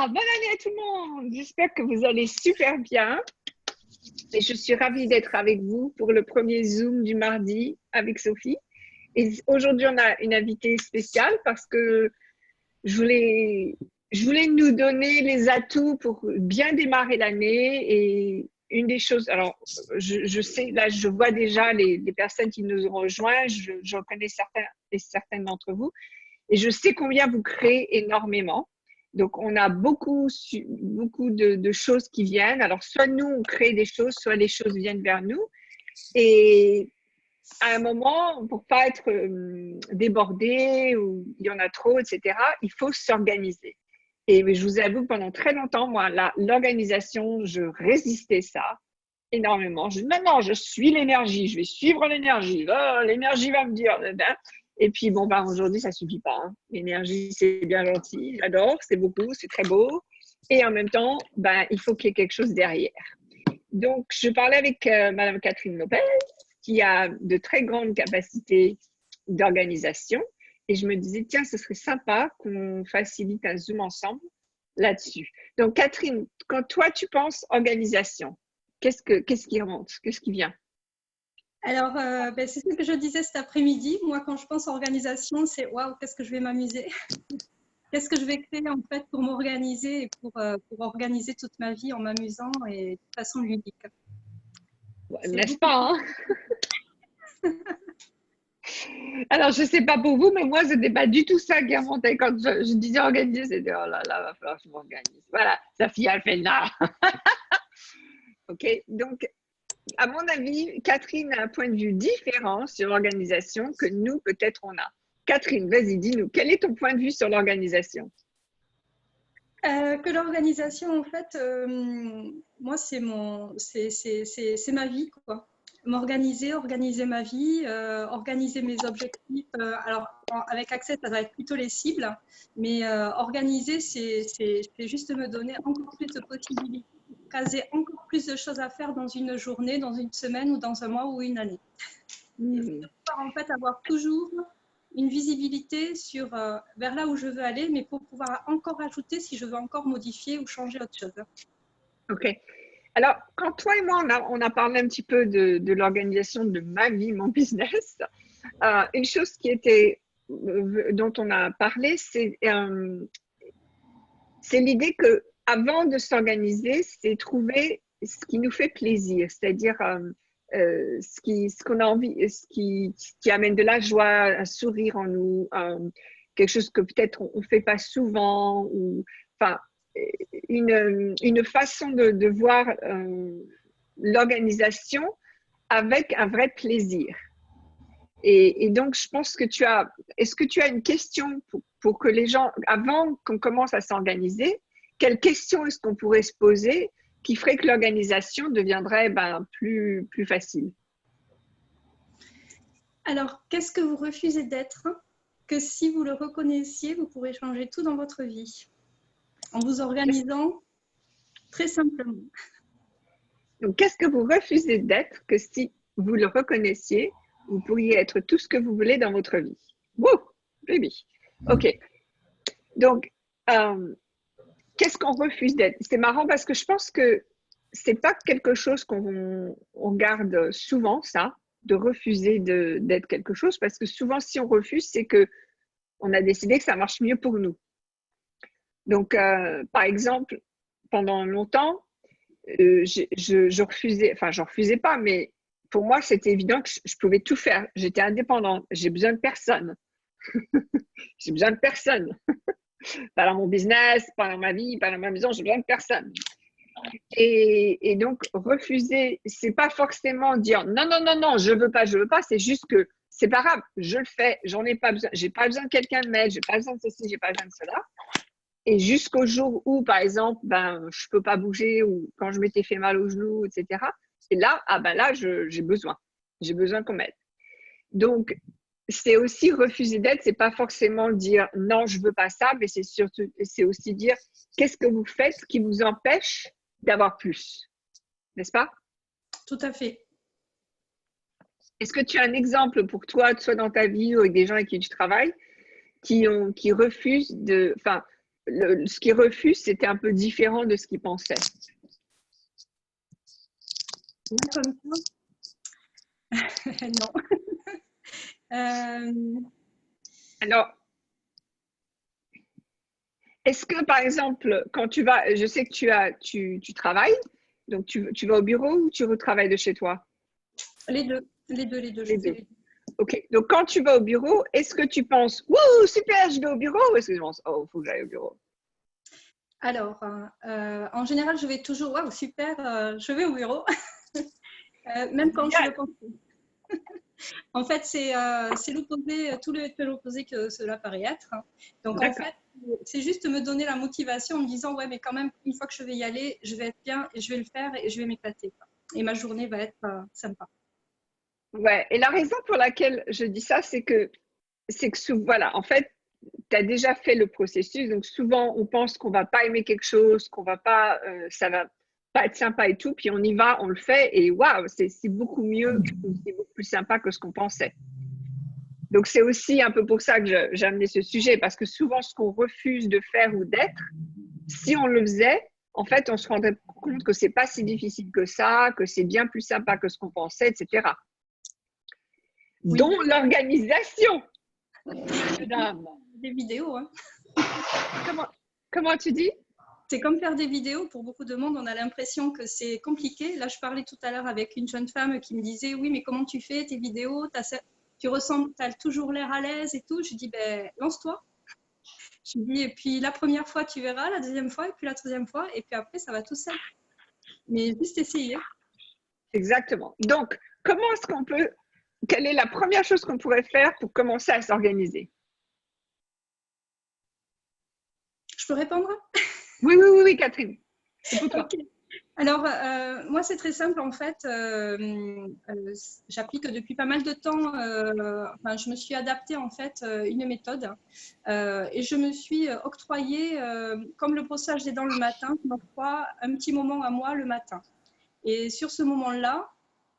Bonne année à tout le monde. J'espère que vous allez super bien. Et je suis ravie d'être avec vous pour le premier Zoom du mardi avec Sophie. Et aujourd'hui, on a une invitée spéciale parce que je voulais nous donner les atouts pour bien démarrer l'année. Et une des choses, alors je sais, là, je vois déjà les personnes qui nous ont rejoints. Je connais certains et certaines d'entre vous. Et je sais combien vous créez énormément. Donc, on a beaucoup de choses qui viennent. Alors, soit nous, on crée des choses, soit les choses viennent vers nous. Et à un moment, pour pas être débordé ou il y en a trop, etc., il faut s'organiser. Et je vous avoue, pendant très longtemps, moi, l'organisation, je résistais ça énormément. Je dis, non, je suis l'énergie, je vais suivre l'énergie. Oh, l'énergie va me dire. Et puis, bon, aujourd'hui, ça ne suffit pas. Hein. L'énergie, c'est bien gentil, j'adore, c'est beaucoup, c'est très beau. Et en même temps, il faut qu'il y ait quelque chose derrière. Donc, je parlais avec Madame Catherine Lopez, qui a de très grandes capacités d'organisation. Et je me disais, tiens, ce serait sympa qu'on facilite un Zoom ensemble là-dessus. Donc, Catherine, quand toi, tu penses organisation, qu'est-ce qui remonte? Qu'est-ce qui vient? Alors, c'est ce que je disais cet après-midi. Moi, quand je pense organisation, c'est waouh, qu'est-ce que je vais m'amuser. Qu'est-ce que je vais créer en fait pour m'organiser et pour organiser toute ma vie en m'amusant et de façon ludique. N'est-ce pas, hein? Alors, je ne sais pas pour vous, mais moi, ce n'était pas du tout ça qui remontait quand je disais organiser. C'était oh là là, va falloir que je m'organise. Voilà, sa fille, elle fait là. OK, donc, à mon avis, Catherine a un point de vue différent sur l'organisation que nous, peut-être, on a. Catherine, vas-y, dis-nous, quel est ton point de vue sur l'organisation? Que l'organisation, en fait, moi, c'est ma vie, quoi. M'organiser, organiser ma vie, organiser mes objectifs. Alors, avec Access, ça va être plutôt les cibles, mais organiser, c'est juste me donner encore plus de possibilités, caser encore plus de choses à faire dans une journée, dans une semaine ou dans un mois ou une année. Et c'est de pouvoir en fait avoir toujours une visibilité sur vers là où je veux aller, mais pour pouvoir encore ajouter si je veux encore modifier ou changer autre chose. OK. Alors, quand toi et moi, on a parlé un petit peu de l'organisation de ma vie, mon business, une chose dont on a parlé, c'est l'idée que avant de s'organiser, c'est trouver ce qui nous fait plaisir, c'est-à-dire ce qu'on a envie, qui amène de la joie, un sourire en nous, quelque chose que peut-être on ne fait pas souvent, ou enfin une façon de voir l'organisation avec un vrai plaisir. Et donc, je pense que est-ce que tu as une question pour que les gens, avant qu'on commence à s'organiser, quelle question est-ce qu'on pourrait se poser qui ferait que l'organisation deviendrait plus facile? Alors, qu'est-ce que vous refusez d'être que si vous le reconnaissiez, vous pourrez changer tout dans votre vie en vous organisant très simplement. Donc, qu'est-ce que vous refusez d'être que si vous le reconnaissiez, vous pourriez être tout ce que vous voulez dans votre vie? Wouh, baby. OK. Donc, qu'est-ce qu'on refuse d'être? C'est marrant parce que je pense que c'est pas quelque chose qu'on garde souvent, ça, de refuser d'être quelque chose, parce que souvent, si on refuse, c'est que on a décidé que ça marche mieux pour nous. Donc, par exemple, pendant longtemps, je refusais, enfin, j'en refusais pas, mais pour moi, c'était évident que je pouvais tout faire. J'étais indépendante. J'ai besoin de personne. J'ai besoin de personne. Pas dans mon business, pas dans ma vie, pas dans ma maison. J'ai besoin de personne. Et donc, refuser, c'est pas forcément dire non, non, non, non, je veux pas. C'est juste que c'est pas grave, je le fais. J'en ai pas besoin. J'ai pas besoin de quelqu'un de m'aide. J'ai pas besoin de ceci, j'ai pas besoin de cela. Et jusqu'au jour où, par exemple, je peux pas bouger ou quand je m'étais fait mal au genou, etc. Et là, là, j'ai besoin. J'ai besoin qu'on m'aide. Donc, c'est aussi refuser d'aide. C'est pas forcément dire non, je veux pas ça, mais c'est aussi dire qu'est-ce que vous faites qui vous empêche d'avoir plus, n'est-ce pas? Tout à fait. Est-ce que tu as un exemple pour toi, soit dans ta vie ou avec des gens avec qui tu travailles, qui refusent ce qu'il refuse, c'était un peu différent de ce qu'il pensait. Comme ça. Non. Alors, est-ce que, par exemple, quand tu vas, je sais que tu travailles, donc tu vas au bureau ou tu retravailles de chez toi? Les deux. Les deux. Ok, donc quand tu vas au bureau, est-ce que tu penses, wouh, super, je vais au bureau, ou est-ce que tu penses, oh, il faut que j'aille au bureau? Alors, en général, je vais toujours, waouh, super, je vais au bureau, même quand je le pense. En fait, c'est l'opposé, tout l'opposé que cela paraît être. Donc, en fait, c'est juste me donner la motivation en me disant, ouais, mais quand même, une fois que je vais y aller, je vais être bien et je vais le faire et je vais m'éclater. Et ma journée va être sympa. Ouais, et la raison pour laquelle je dis ça, c'est que voilà, en fait, tu as déjà fait le processus, donc souvent on pense qu'on va pas aimer quelque chose, qu'on va pas, ça va pas être sympa et tout, puis on y va, on le fait, et waouh, c'est beaucoup mieux, c'est beaucoup plus sympa que ce qu'on pensait. Donc c'est aussi un peu pour ça que j'ai amené ce sujet, parce que souvent ce qu'on refuse de faire ou d'être, si on le faisait, en fait, on se rendrait compte que c'est pas si difficile que ça, que c'est bien plus sympa que ce qu'on pensait, etc. Oui. Dont l'organisation. Des vidéos. Hein. Comment tu dis? C'est comme faire des vidéos. Pour beaucoup de monde, on a l'impression que c'est compliqué. Là, je parlais tout à l'heure avec une jeune femme qui me disait, oui, mais comment tu fais tes vidéos? Tu as toujours l'air à l'aise et tout. Je dis, ben, lance-toi. Je dis, et puis la première fois, tu verras, la deuxième fois, et puis la troisième fois, et puis après, ça va tout seul. Mais juste essayer. Exactement. Donc, comment est-ce qu'on peut, quelle est la première chose qu'on pourrait faire pour commencer à s'organiser? Je peux répondre? Oui, Catherine. C'est pour toi. Okay. Alors, moi, c'est très simple. En fait, j'applique depuis pas mal de temps. Enfin, je me suis adaptée en fait une méthode et je me suis octroyée, comme le brossage des dents le matin, je m'octroie un petit moment à moi le matin. Et sur ce moment-là,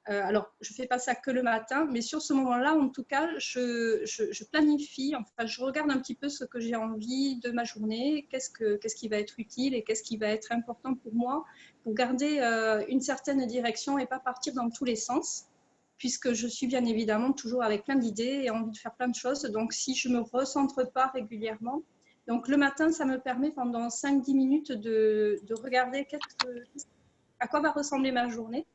alors, je ne fais pas ça que le matin, mais sur ce moment-là, en tout cas, je planifie, enfin, je regarde un petit peu ce que j'ai envie de ma journée, qu'est-ce qui va être utile et qu'est-ce qui va être important pour moi, pour garder une certaine direction et pas partir dans tous les sens, puisque je suis bien évidemment toujours avec plein d'idées et envie de faire plein de choses. Donc, si je ne me recentre pas régulièrement, donc le matin, ça me permet pendant 5-10 minutes de regarder à quoi va ressembler ma journée.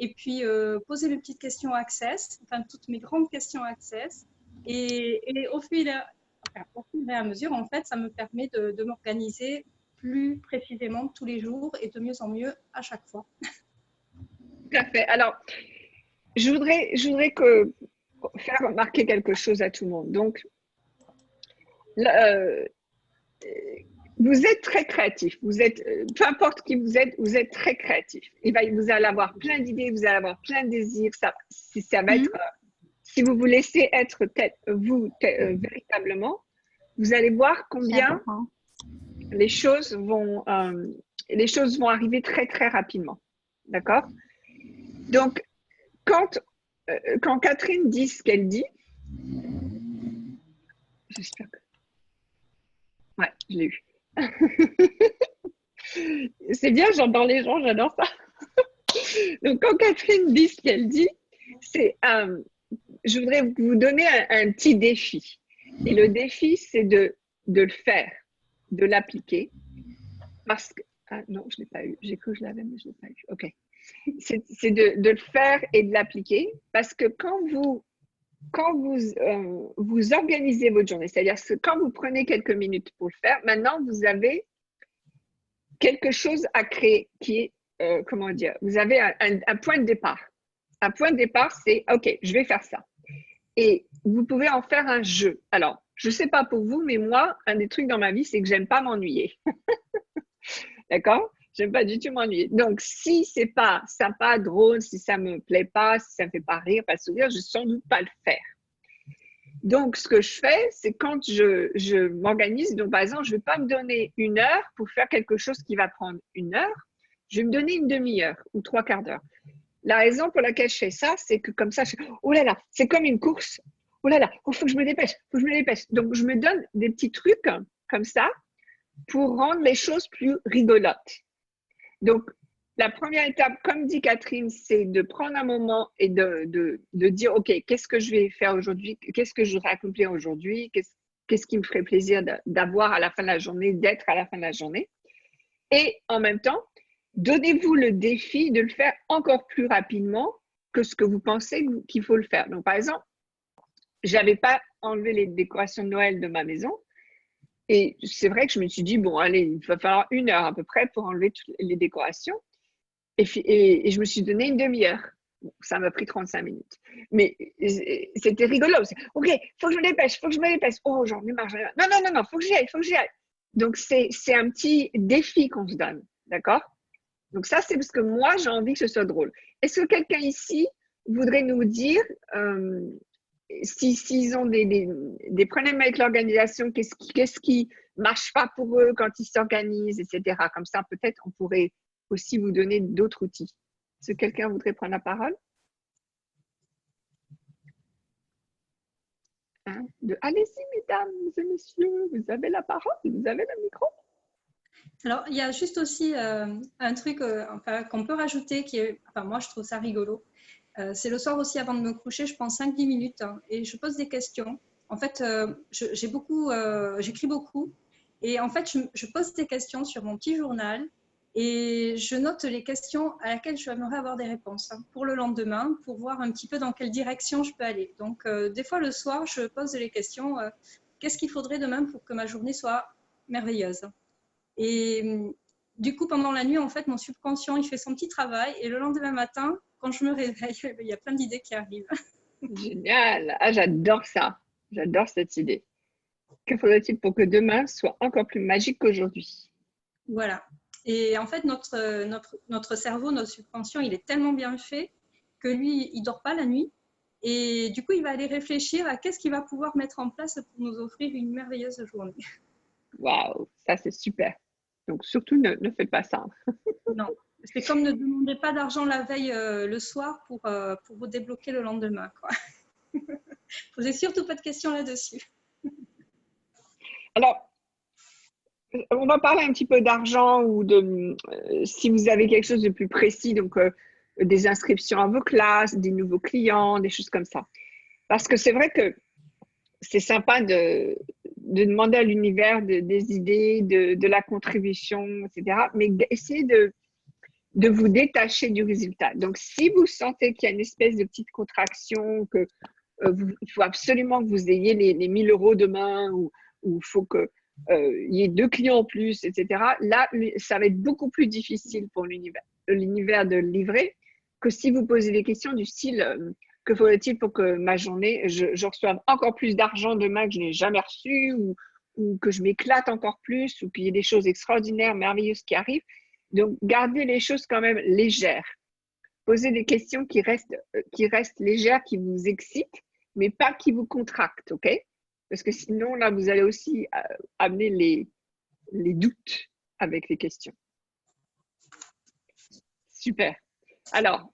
Et puis, poser mes petites questions Access, enfin, toutes mes grandes questions Access. Et au fur et à mesure, en fait, ça me permet de m'organiser plus précisément tous les jours et de mieux en mieux à chaque fois. Tout à fait. Alors, je voudrais faire remarquer quelque chose à tout le monde. Donc, vous êtes très créatif. Vous êtes, peu importe qui vous êtes très créatif. Vous allez avoir plein d'idées, vous allez avoir plein de désirs. Ça va être, si vous vous laissez être véritablement, vous allez voir combien les choses vont arriver très, très rapidement. D'accord? Donc, quand Catherine dit ce qu'elle dit, j'espère que... Ouais, je l'ai eu. C'est bien, j'entends les gens, j'adore ça. Donc, quand Catherine dit ce qu'elle dit, je voudrais vous donner un petit défi. Et le défi, c'est de le faire, de l'appliquer. Parce que... Ah non, je ne l'ai pas eu. J'ai cru que je l'avais, mais je ne l'ai pas eu. OK. C'est de le faire et de l'appliquer. Parce que quand vous organisez votre journée, c'est-à-dire que quand vous prenez quelques minutes pour le faire, maintenant, vous avez quelque chose à créer qui est, comment dire, vous avez un point de départ. Un point de départ, c'est, OK, je vais faire ça. Et vous pouvez en faire un jeu. Alors, je ne sais pas pour vous, mais moi, un des trucs dans ma vie, c'est que j'aime pas m'ennuyer. D'accord? J'aime pas du tout m'ennuyer. Donc, si c'est pas sympa, drôle, si ça me plaît pas, si ça me fait pas rire, pas sourire, je vais sans doute pas le faire. Donc, ce que je fais, c'est quand je m'organise, donc par exemple, je ne vais pas me donner 1 heure pour faire quelque chose qui va prendre 1 heure, je vais me donner une demi-heure ou 3/4 d'heure. La raison pour laquelle je fais ça, c'est que comme ça, oh là là, c'est comme une course. Oh là là, il faut que je me dépêche, Donc, je me donne des petits trucs comme ça pour rendre les choses plus rigolotes. Donc, la première étape, comme dit Catherine, c'est de prendre un moment et de dire, OK, qu'est-ce que je vais faire aujourd'hui? Qu'est-ce que je voudrais accomplir aujourd'hui? Qu'est-ce qui me ferait plaisir d'avoir à la fin de la journée, d'être à la fin de la journée? Et en même temps, donnez-vous le défi de le faire encore plus rapidement que ce que vous pensez qu'il faut le faire. Donc, par exemple, je n'avais pas enlevé les décorations de Noël de ma maison. Et c'est vrai que je me suis dit, bon, allez, il va falloir 1 heure à peu près pour enlever toutes les décorations. Et je me suis donné une demi-heure. Bon, ça m'a pris 35 minutes. Mais c'était rigolo. OK, il faut que je me dépêche, il faut que je me dépêche. Oh, j'en ai marre. Non, non, non, non, il faut que j'y aille, il faut que j'y aille. Donc, c'est un petit défi qu'on se donne. D'accord? Donc, ça, c'est parce que moi, j'ai envie que ce soit drôle. Est-ce que quelqu'un ici voudrait nous dire s'ils ont des problèmes avec l'organisation, qu'est-ce qui marche pas pour eux quand ils s'organisent, etc. Comme ça, peut-être, on pourrait aussi vous donner d'autres outils. Est-ce que quelqu'un voudrait prendre la parole? Allez-y, mesdames et messieurs, vous avez la parole, vous avez le micro. Alors, il y a juste aussi un truc enfin, qu'on peut rajouter qui est, enfin, moi, je trouve ça rigolo. C'est le soir aussi avant de me coucher, je prends 5-10 minutes hein, et je pose des questions. En fait, j'écris beaucoup et en fait, je pose des questions sur mon petit journal et je note les questions à laquelle j'aimerais avoir des réponses hein, pour le lendemain, pour voir un petit peu dans quelle direction je peux aller. Donc, des fois, le soir, je pose les questions qu'est-ce qu'il faudrait demain pour que ma journée soit merveilleuse? Et du coup, pendant la nuit, en fait, mon subconscient, il fait son petit travail. Et le lendemain matin, quand je me réveille, il y a plein d'idées qui arrivent. Génial. Ah, j'adore ça. J'adore cette idée. Que faudrait-il pour que demain soit encore plus magique qu'aujourd'hui? Voilà. Et en fait, notre cerveau, notre subconscient, il est tellement bien fait que lui, il ne dort pas la nuit. Et du coup, il va aller réfléchir à qu'est-ce qu'il va pouvoir mettre en place pour nous offrir une merveilleuse journée. Waouh, ça c'est super. Donc surtout ne faites pas ça. Non. C'est comme ne demandez pas d'argent la veille le soir pour vous débloquer le lendemain. Quoi. Posez surtout pas de questions là-dessus. Alors, on va parler un petit peu d'argent ou de si vous avez quelque chose de plus précis, donc des inscriptions à vos classes, des nouveaux clients, des choses comme ça. Parce que c'est vrai que c'est sympa de demander à l'univers des idées, de la contribution, etc. Mais essayez de vous détacher du résultat. Donc, si vous sentez qu'il y a une espèce de petite contraction, que il faut absolument que vous ayez les 1000 euros demain ou il faut qu'il y ait 2 clients en plus, etc. Là, ça va être beaucoup plus difficile pour l'univers de livrer que si vous posez des questions du style que faudrait-il pour que ma journée, je reçoive encore plus d'argent demain que je n'ai jamais reçu ou que je m'éclate encore plus ou qu'il y ait des choses extraordinaires, merveilleuses qui arrivent. Donc, gardez les choses quand même légères. Posez des questions qui restent légères, qui vous excitent, mais pas qui vous contractent, OK? Parce que sinon, là, vous allez aussi amener les doutes avec les questions. Super. Alors,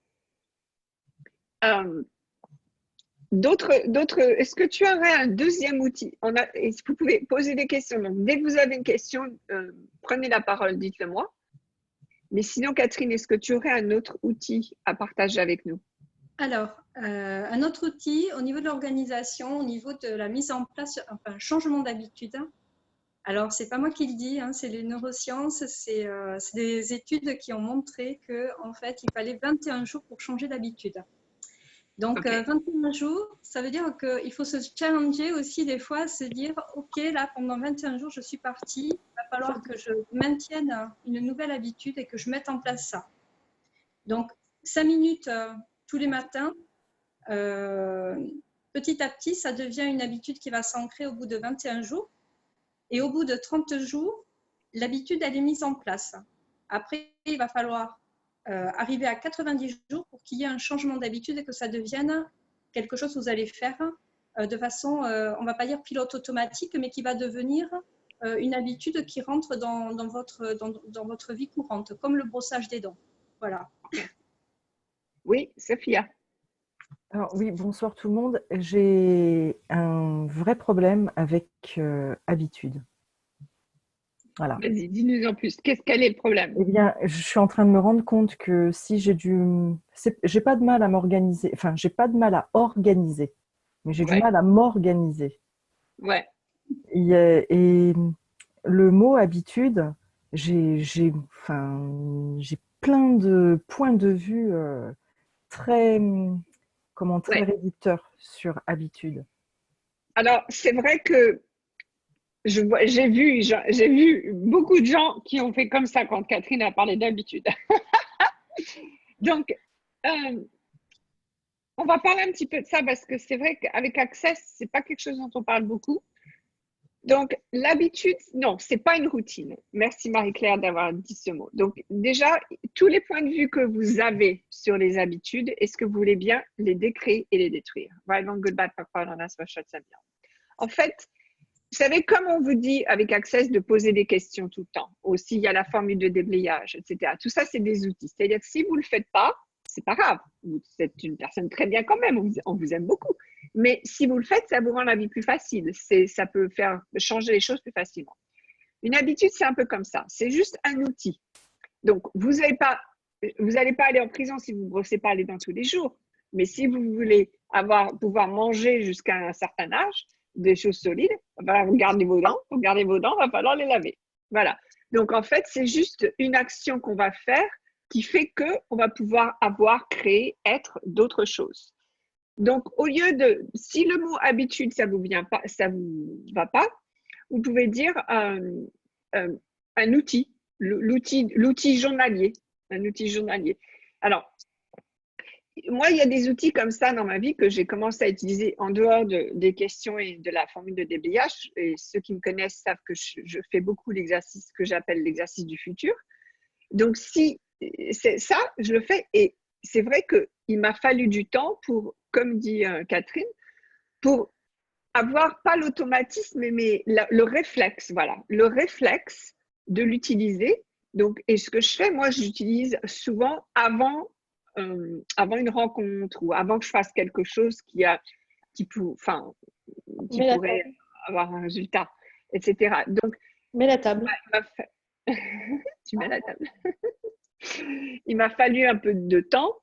est-ce que tu aurais un deuxième outil? Vous pouvez poser des questions. Donc, dès que vous avez une question, prenez la parole, dites-le moi. Mais sinon, Catherine, est-ce que tu aurais un autre outil à partager avec nous? Alors, un autre outil au niveau de l'organisation, au niveau de la mise en place, enfin, un changement d'habitude. Alors, c'est pas moi qui le dis, hein, c'est les neurosciences, c'est des études qui ont montré qu'en fait, il fallait 21 jours pour changer d'habitude. Donc, Okay. 21 jours, ça veut dire qu'il faut se challenger aussi des fois, se dire, OK, là, pendant 21 jours, je suis partie, il va falloir que je maintienne une nouvelle habitude et que je mette en place ça. Donc, 5 minutes tous les matins, petit à petit, ça devient une habitude qui va s'ancrer au bout de 21 jours. Et au bout de 30 jours, l'habitude, elle est mise en place. Après, il va falloir arriver à 90 jours pour qu'il y ait un changement d'habitude et que ça devienne quelque chose que vous allez faire de façon, on ne va pas dire pilote automatique, mais qui va devenir une habitude qui rentre dans votre vie courante, comme le brossage des dents. Voilà. Oui, Sophia. Alors oui, bonsoir tout le monde. J'ai un vrai problème avec habitude. Voilà. Vas-y, dis-nous en plus. Quel est le problème? Eh bien, je suis en train de me rendre compte que si j'ai pas de mal à m'organiser, enfin, j'ai pas de mal à organiser, mais j'ai du Ouais, mal à m'organiser. ouais, Et le mot habitude, j'ai plein de points de vue très, très ouais. réducteurs sur habitude. Alors, c'est vrai que j'ai vu beaucoup de gens qui ont fait comme ça quand Catherine a parlé d'habitude. Donc, euh, on va parler un petit peu de ça parce que c'est vrai qu'avec Access, c'est pas quelque chose dont on parle beaucoup. Donc, l'habitude, non, c'est pas une routine. Merci Marie-Claire d'avoir dit ce mot. Donc, déjà, tous les points de vue que vous avez sur les habitudes, est-ce que vous voulez bien les décrire et les détruire? Right, wrong, good, bad, papa, ananas, machin, ça bien. En fait, vous savez, comme on vous dit avec Access de poser des questions tout le temps, aussi il y a la formule de déblayage, etc. Tout ça, c'est des outils. C'est-à-dire que si vous ne le faites pas, c'est pas grave. Vous êtes une personne très bien quand même, on vous aime beaucoup. Mais si vous le faites, ça vous rend la vie plus facile. Ça peut faire changer les choses plus facilement. Une habitude, c'est un peu comme ça. C'est juste un outil. Donc, vous n'allez pas aller en prison si vous ne brossez pas les dents tous les jours. Mais si vous voulez pouvoir manger jusqu'à un certain âge, des choses solides, il va falloir garder vos dents. Pour garder vos dents, il va falloir les laver. Voilà. Donc, en fait, c'est juste une action qu'on va faire qui fait qu'on va pouvoir créer, être d'autres choses. Donc, au lieu si le mot habitude, ça vous va pas, vous pouvez dire un outil, l'outil journalier, un outil journalier. Alors, moi, il y a des outils comme ça dans ma vie que j'ai commencé à utiliser en dehors des questions et de la formule de déblayage. Et ceux qui me connaissent savent que je fais beaucoup l'exercice que j'appelle l'exercice du futur. Donc, si c'est ça, je le fais. Et c'est vrai qu'il m'a fallu du temps pour, comme dit Catherine, pour avoir pas l'automatisme, mais le réflexe, voilà, le réflexe de l'utiliser. Donc, et ce que je fais, moi, j'utilise souvent avant une rencontre ou avant que je fasse quelque chose qui pourrait avoir un résultat, etc. Donc, Mets la table. tu mets la table. Il m'a fallu un peu de temps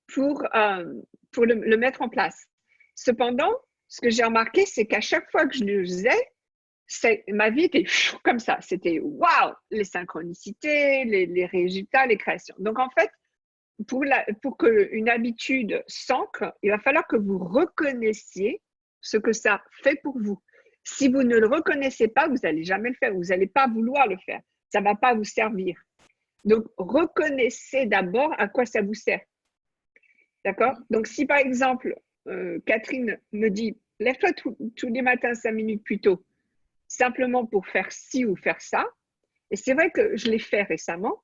pour le mettre en place. Cependant, ce que j'ai remarqué, c'est qu'à chaque fois que je le faisais, ma vie était comme ça. C'était waouh, les synchronicités, les résultats, les créations. Donc, en fait, pour qu'une habitude s'ancre, il va falloir que vous reconnaissiez ce que ça fait pour vous. Si vous ne le reconnaissez pas, vous n'allez jamais le faire. Vous n'allez pas vouloir le faire. Ça ne va pas vous servir. Donc, reconnaissez d'abord à quoi ça vous sert. D'accord? Donc, si par exemple, Catherine me dit, lève-toi tous les matins 5 minutes plus tôt, simplement pour faire ci ou faire ça, et c'est vrai que je l'ai fait récemment,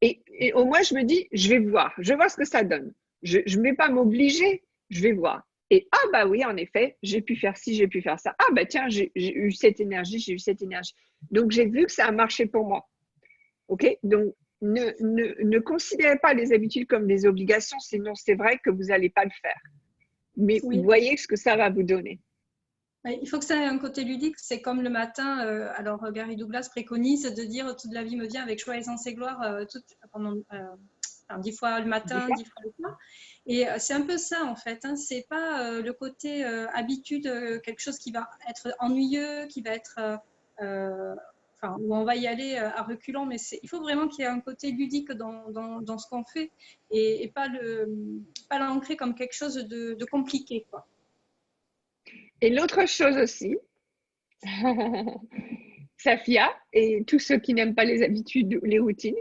et au moins je me dis, je vais voir ce que ça donne. Je ne vais pas m'obliger, je vais voir. Et ah bah oui, en effet, j'ai pu faire ci, j'ai pu faire ça. Ah bah tiens, j'ai eu cette énergie, j'ai eu cette énergie. Donc j'ai vu que ça a marché pour moi. OK? Donc ne considérez pas les habitudes comme des obligations, sinon c'est vrai que vous n'allez pas le faire. Mais Oui. voyez ce que ça va vous donner. Il faut que ça ait un côté ludique. C'est comme le matin. Alors, Gary Douglas préconise de dire toute la vie me vient avec joie, aisance et gloire pendant 10 fois le matin, 10 fois le soir. Et c'est un peu ça en fait. Hein. C'est pas le côté habitude, quelque chose qui va être ennuyeux, qui va être où on va y aller à reculons. Mais il faut vraiment qu'il y ait un côté ludique dans ce qu'on fait et pas l'ancrer comme quelque chose de compliqué, quoi. Et l'autre chose aussi, Safia et tous ceux qui n'aiment pas les habitudes ou les routines,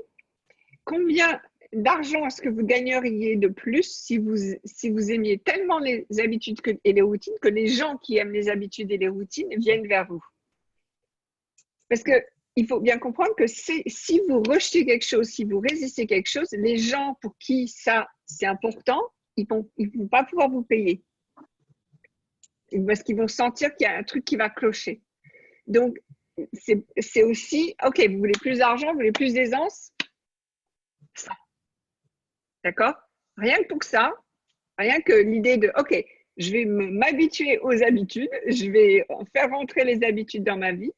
combien d'argent est-ce que vous gagneriez de plus si vous aimiez tellement les habitudes et les routines que les gens qui aiment les habitudes et les routines viennent vers vous? Parce qu'il faut bien comprendre que si vous rejetez quelque chose, si vous résistez quelque chose, les gens pour qui ça, c'est important, ils ne vont pas pouvoir vous payer. Parce qu'ils vont sentir qu'il y a un truc qui va clocher. Donc, c'est aussi, OK, vous voulez plus d'argent, vous voulez plus d'aisance? Ça. D'accord? Rien que pour ça, rien que l'idée de, OK, je vais m'habituer aux habitudes, je vais faire rentrer les habitudes dans ma vie.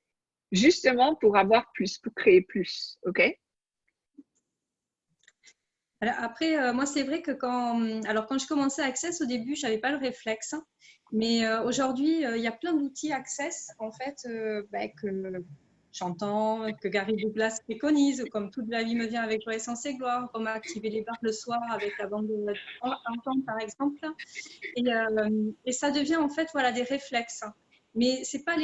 justement pour avoir plus, pour créer plus. OK? Alors après, moi, c'est vrai que quand je commençais Access, au début, je n'avais pas le réflexe. Mais aujourd'hui, il y a plein d'outils Access, en fait, que j'entends, que Gary Douglas préconise, comme Toute la vie me vient avec joie, essence et gloire, comme activer les barres le soir avec la bande entente, par exemple. Et ça devient, en fait, voilà, des réflexes. Mais c'est pas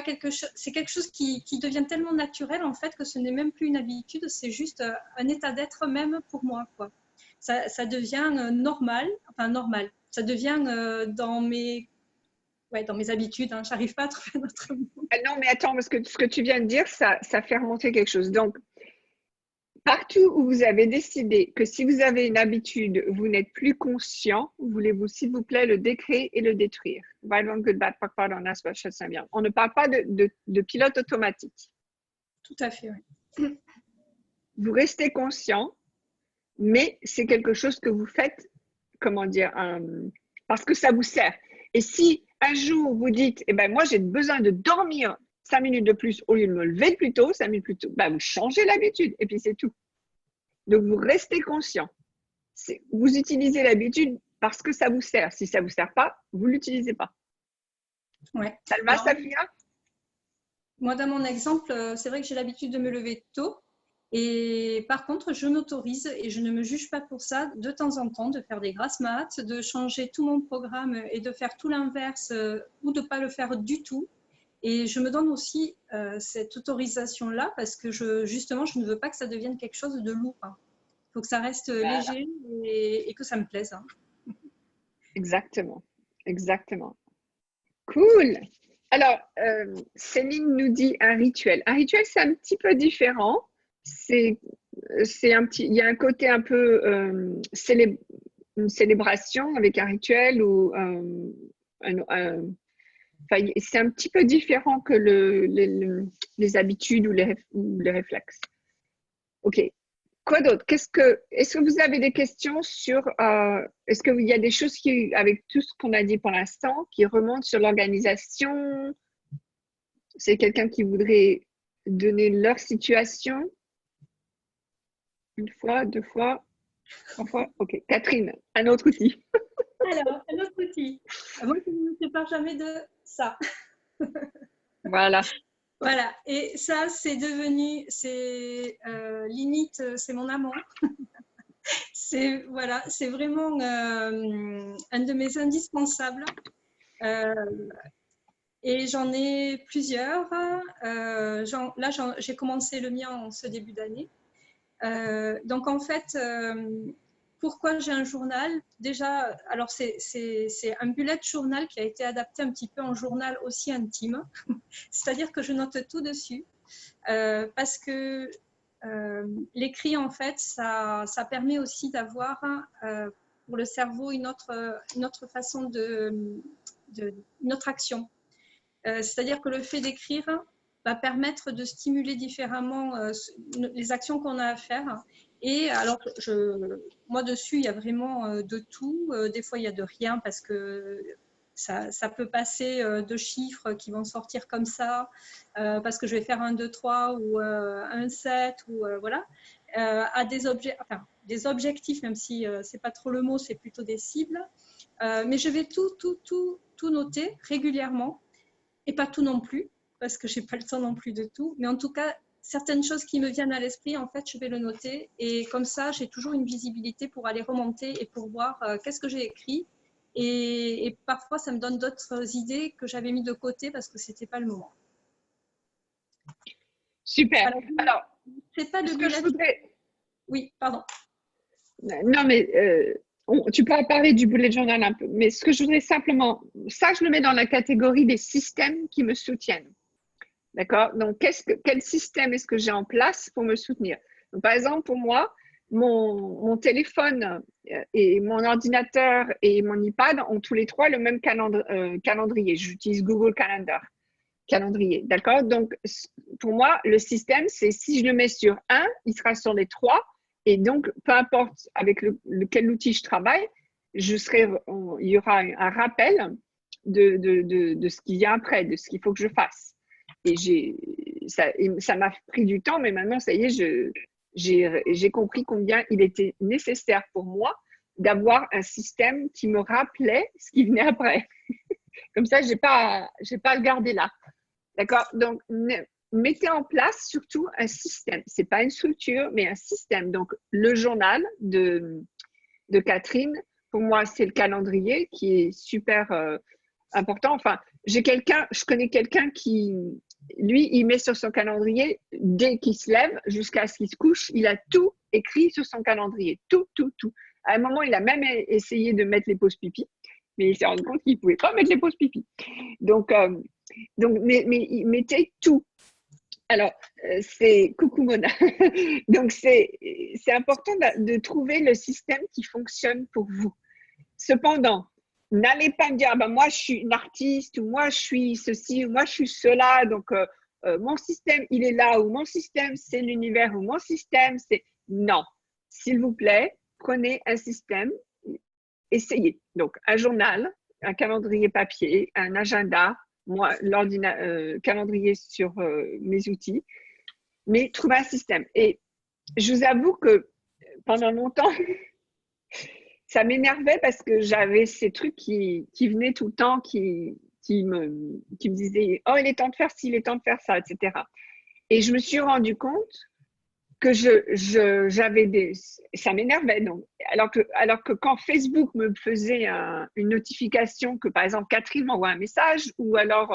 quelque chose, c'est quelque chose qui devient tellement naturel en fait que ce n'est même plus une habitude, c'est juste un état d'être même pour moi, quoi. Ça devient normal, enfin normal. Ça devient dans mes habitudes. Hein. J'arrive pas à trouver un autre mot. Ah non, mais attends, parce que ce que tu viens de dire, ça fait remonter quelque chose. Donc, partout où vous avez décidé que si vous avez une habitude, vous n'êtes plus conscient, voulez-vous, s'il vous plaît, le décréer et le détruire. Right, wrong, good, bad, pardon, bien. On ne parle pas de pilote automatique. Tout à fait, oui. Vous restez conscient, mais c'est quelque chose que vous faites, comment dire, parce que ça vous sert. Et si un jour vous dites, eh ben moi j'ai besoin de dormir 5 minutes de plus au lieu de me lever plus tôt, 5 minutes plus tôt, ben, vous changez l'habitude et puis c'est tout. Donc vous restez conscient. Vous utilisez l'habitude parce que ça vous sert. Si ça ne vous sert pas, vous ne l'utilisez pas. Ouais. Ça va, Safia? Moi, dans mon exemple, c'est vrai que j'ai l'habitude de me lever tôt. Et par contre, je m'autorise et je ne me juge pas pour ça de temps en temps de faire des grasses mat, de changer tout mon programme et de faire tout l'inverse ou de ne pas le faire du tout. Et je me donne aussi cette autorisation-là parce que justement, je ne veux pas que ça devienne quelque chose de lourd. Il faut que ça reste léger et que ça me plaise. Hein. Exactement, exactement. Cool. Alors, Céline nous dit un rituel. Un rituel, c'est un petit peu différent. Il y a un côté un peu une célébration avec un rituel ou c'est un petit peu différent que les habitudes ou les réflexes. OK. Quoi d'autre? Est-ce que vous avez des questions sur, est-ce qu'il y a des choses avec tout ce qu'on a dit pour l'instant, qui remontent sur l'organisation? C'est quelqu'un qui voudrait donner leur situation? Une fois, deux fois, trois fois? OK. Catherine, un autre outil. Alors, un autre outil. Moi, je ne me sépare jamais de ça. Voilà. Voilà. Et ça, c'est devenu, limite, c'est mon amant. C'est vraiment un de mes indispensables. Et j'en ai plusieurs. J'ai commencé le mien en ce début d'année. Donc, en fait, pourquoi j'ai un journal? Déjà, alors c'est un bullet journal qui a été adapté un petit peu en journal aussi intime. C'est-à-dire que je note tout dessus parce que l'écrit, en fait, ça permet aussi d'avoir pour le cerveau une autre façon une autre action. C'est-à-dire que le fait d'écrire va permettre de stimuler différemment les actions qu'on a à faire. Et alors, moi dessus, il y a vraiment de tout. Des fois, il y a de rien parce que ça peut passer de chiffres qui vont sortir comme ça, parce que je vais faire un 2, 3 ou un 7, ou voilà, à des objectifs, même si ce n'est pas trop le mot, c'est plutôt des cibles. Mais je vais tout noter régulièrement. Et pas tout non plus, parce que je n'ai pas le temps non plus de tout. Mais en tout cas, certaines choses qui me viennent à l'esprit, en fait, je vais le noter. Et comme ça, j'ai toujours une visibilité pour aller remonter et pour voir qu'est-ce que j'ai écrit. Et parfois, ça me donne d'autres idées que j'avais mis de côté parce que ce n'était pas le moment. Super. Alors, c'est pas le bullet. Oui, pardon. Non, mais tu peux parler du bullet journal un peu, mais ce que je voudrais simplement, ça, je le mets dans la catégorie des systèmes qui me soutiennent. D'accord? Donc, quel système est-ce que j'ai en place pour me soutenir? Donc, par exemple, pour moi, mon téléphone et mon ordinateur et mon iPad ont tous les trois le même calendrier. J'utilise Google Calendrier. D'accord? Donc, pour moi, le système, c'est si je le mets sur un, il sera sur les trois. Et donc, peu importe avec quel outil je travaille, il y aura un rappel de ce qui vient après, de ce qu'il faut que je fasse. Et ça m'a pris du temps, mais maintenant, ça y est, j'ai compris combien il était nécessaire pour moi d'avoir un système qui me rappelait ce qui venait après. Comme ça, je n'ai pas à le garder là. D'accord? Donc, mettez en place surtout un système. Ce n'est pas une structure, mais un système. Donc, le journal de Catherine, pour moi, c'est le calendrier qui est super important. Enfin, je connais quelqu'un qui, lui, il met sur son calendrier, dès qu'il se lève jusqu'à ce qu'il se couche, il a tout écrit sur son calendrier. Tout, tout, tout. À un moment, il a même essayé de mettre les pauses pipi, mais il s'est rendu compte qu'il ne pouvait pas mettre les pauses pipi. Donc mais mettez tout. Alors, c'est coucou Mona. Donc, c'est important de trouver le système qui fonctionne pour vous. Cependant, n'allez pas me dire, ben, moi, je suis une artiste, ou moi, je suis ceci, ou moi, je suis cela. Donc, mon système, il est là, ou mon système, c'est l'univers, ou mon système, c'est… Non. S'il vous plaît, prenez un système, essayez. Donc, un journal, un calendrier papier, un agenda, moi, calendrier sur mes outils, mais trouver un système. Et je vous avoue que pendant longtemps, ça m'énervait parce que j'avais ces trucs qui venaient tout le temps, qui me disaient « Oh, il est temps de faire ci, il est temps de faire ça, etc. » Et je me suis rendu compte que ça m'énervait. Donc, alors que quand Facebook me faisait une notification que, par exemple, Catherine m'envoie un message, ou alors,